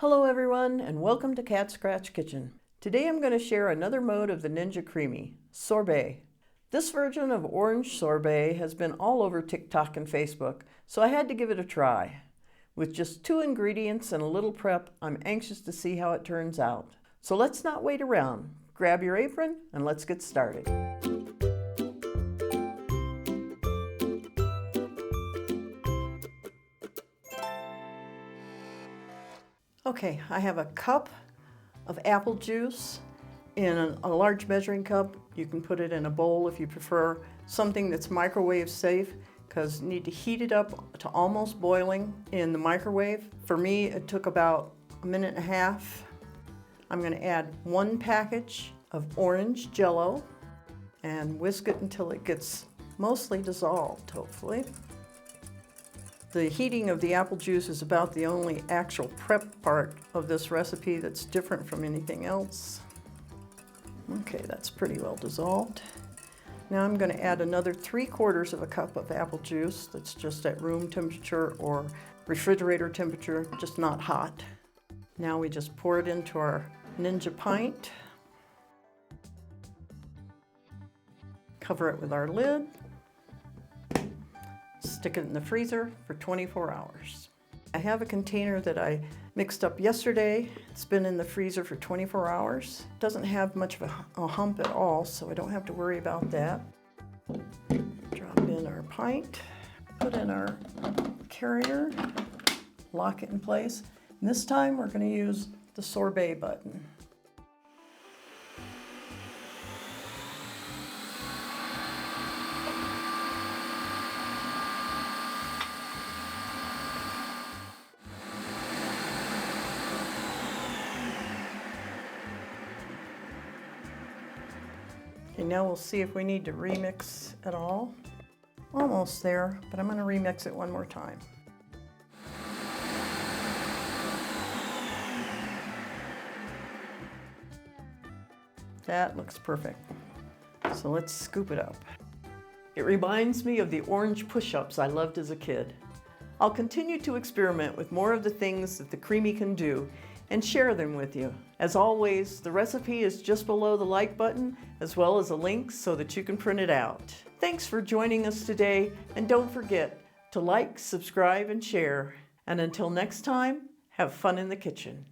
Hello everyone, and welcome to Cat Scratch Kitchen. Today I'm going to share another mode of the Ninja Creami, sorbet. This version of orange sorbet has been all over TikTok and Facebook, so I had to give it a try. With just 2 ingredients and a little prep, I'm anxious to see how it turns out. So let's not wait around. Grab your apron and let's get started. Okay, I have a cup of apple juice in a large measuring cup. You can put it in a bowl if you prefer, something that's microwave safe, because you need to heat it up to almost boiling in the microwave. For me, it took about a minute and a half. I'm going to add 1 package of orange Jell-O and whisk it until it gets mostly dissolved, hopefully. The heating of the apple juice is about the only actual prep part of this recipe that's different from anything else. Okay, that's pretty well dissolved. Now I'm going to add another 3/4 of a cup of apple juice that's just at room temperature or refrigerator temperature, just not hot. Now we just pour it into our Ninja pint. Cover it with our lid. Stick it in the freezer for 24 hours. I have a container that I mixed up yesterday. It's been in the freezer for 24 hours. It doesn't have much of a hump at all, so I don't have to worry about that. Drop in our pint, put in our carrier, lock it in place. And this time we're going to use the sorbet button. Okay, now we'll see if we need to remix at all. Almost there, but I'm going to remix it one more time. That looks perfect. So let's scoop it up. It reminds me of the orange push-ups I loved as a kid. I'll continue to experiment with more of the things that the Creami can do and share them with you. As always, the recipe is just below the like button, as well as a link so that you can print it out. Thanks for joining us today, and don't forget to like, subscribe, and share. And until next time, have fun in the kitchen.